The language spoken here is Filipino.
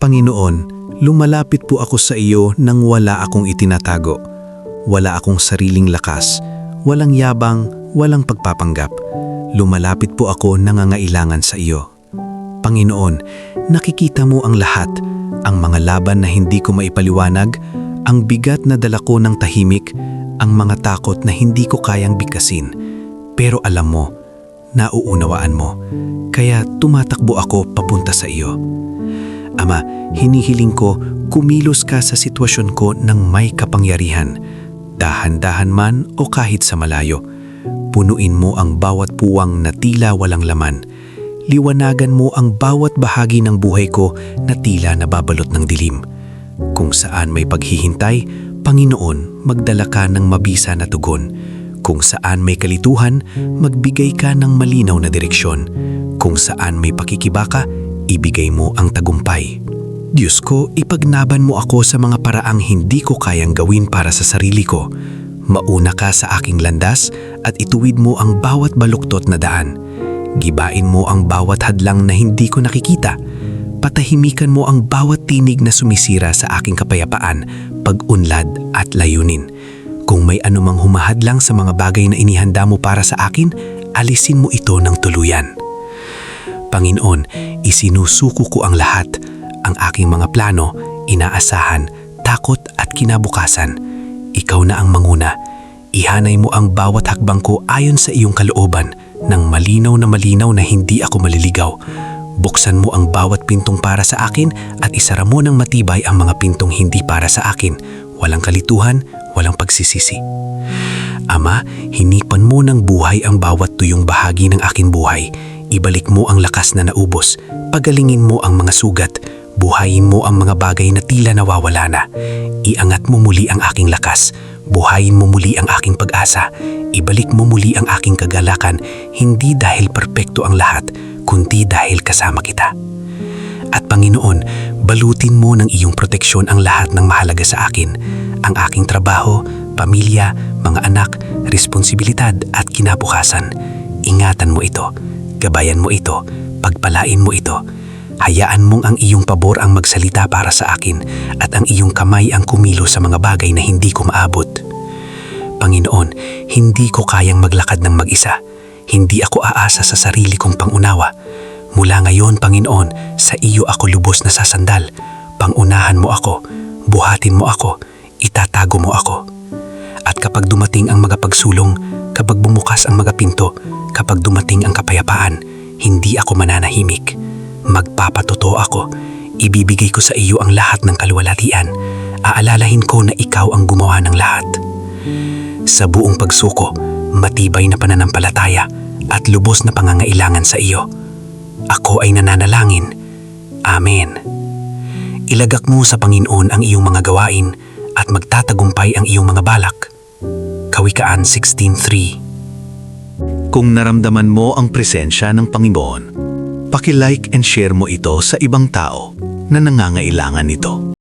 Panginoon, lumalapit po ako sa iyo nang wala akong itinatago. Wala akong sariling lakas, walang yabang, walang pagpapanggap. Lumalapit po ako nangangailangan sa iyo. Panginoon, nakikita mo ang lahat, ang mga laban na hindi ko maipaliwanag, ang bigat na dala ko ng tahimik, ang mga takot na hindi ko kayang bigkasin. Pero alam mo, nauunawaan mo, kaya tumatakbo ako papunta sa iyo. Ama, hinihiling ko, kumilos ka sa sitwasyon ko ng may kapangyarihan, dahan-dahan man o kahit sa malayo. Punuin mo ang bawat puwang na tila walang laman. Liwanagan mo ang bawat bahagi ng buhay ko na tila nababalot ng dilim. Kung saan may paghihintay, Panginoon, magdala ka ng mabisa na tugon. Kung saan may kalituhan, magbigay ka ng malinaw na direksyon. Kung saan may pakikibaka, ibigay mo ang tagumpay. Diyos ko, ipagnaban mo ako sa mga paraang hindi ko kayang gawin para sa sarili ko. Mauna ka sa aking landas at ituwid mo ang bawat baluktot na daan. Gibain mo ang bawat hadlang na hindi ko nakikita. Patahimikan mo ang bawat tinig na sumisira sa aking kapayapaan, pag-unlad at layunin. Kung may anumang humahadlang sa mga bagay na inihanda mo para sa akin, alisin mo ito ng tuluyan. Panginoon, isinusuko ko ang lahat, ang aking mga plano, inaasahan, takot at kinabukasan. Ikaw na ang manguna. Ihanay mo ang bawat hakbang ko ayon sa iyong kalooban, nang malinaw na hindi ako maliligaw. Buksan mo ang bawat pintong para sa akin at isara mo ng matibay ang mga pintong hindi para sa akin. Walang kalituhan, walang pagsisisi. Ama, hinipan mo ng buhay ang bawat tuyong bahagi ng aking buhay. Ibalik mo ang lakas na naubos. Pagalingin mo ang mga sugat. Buhayin mo ang mga bagay na tila nawawala na. Iangat mo muli ang aking lakas. Buhayin mo muli ang aking pag-asa. Ibalik mo muli ang aking kagalakan, hindi dahil perpekto ang lahat, kundi dahil kasama kita. At Panginoon, balutin mo ng iyong proteksyon ang lahat ng mahalaga sa akin. Ang aking trabaho, pamilya, mga anak, responsibilidad at kinabukasan. Ingatan mo ito. Gabayan mo ito, pagpalain mo ito. Hayaan mong ang iyong pabor ang magsalita para sa akin at ang iyong kamay ang kumilos sa mga bagay na hindi ko maabot. Panginoon, hindi ko kayang maglakad ng mag-isa. Hindi ako aasa sa sarili kong pangunawa. Mula ngayon, Panginoon, sa iyo ako lubos na sasandal. Pangunahan mo ako, buhatin mo ako, itatago mo ako. At kapag dumating ang mga pagsulong, kapag bumukas ang mga pinto, kapag dumating ang kapayapaan, hindi ako mananahimik. Magpapatotoo ako. Ibibigay ko sa iyo ang lahat ng kaluwalhatian. Aalalahin ko na ikaw ang gumawa ng lahat. Sa buong pagsuko, matibay na pananampalataya at lubos na pangangailangan sa iyo. Ako ay nananalangin. Amen. Ilagak mo sa Panginoon ang iyong mga gawain at magtatagumpay ang iyong mga balak. Kawikaan 16:3. Kung naramdaman mo ang presensya ng Panginoon, paki-like and share mo ito sa ibang tao na nangangailangan nito.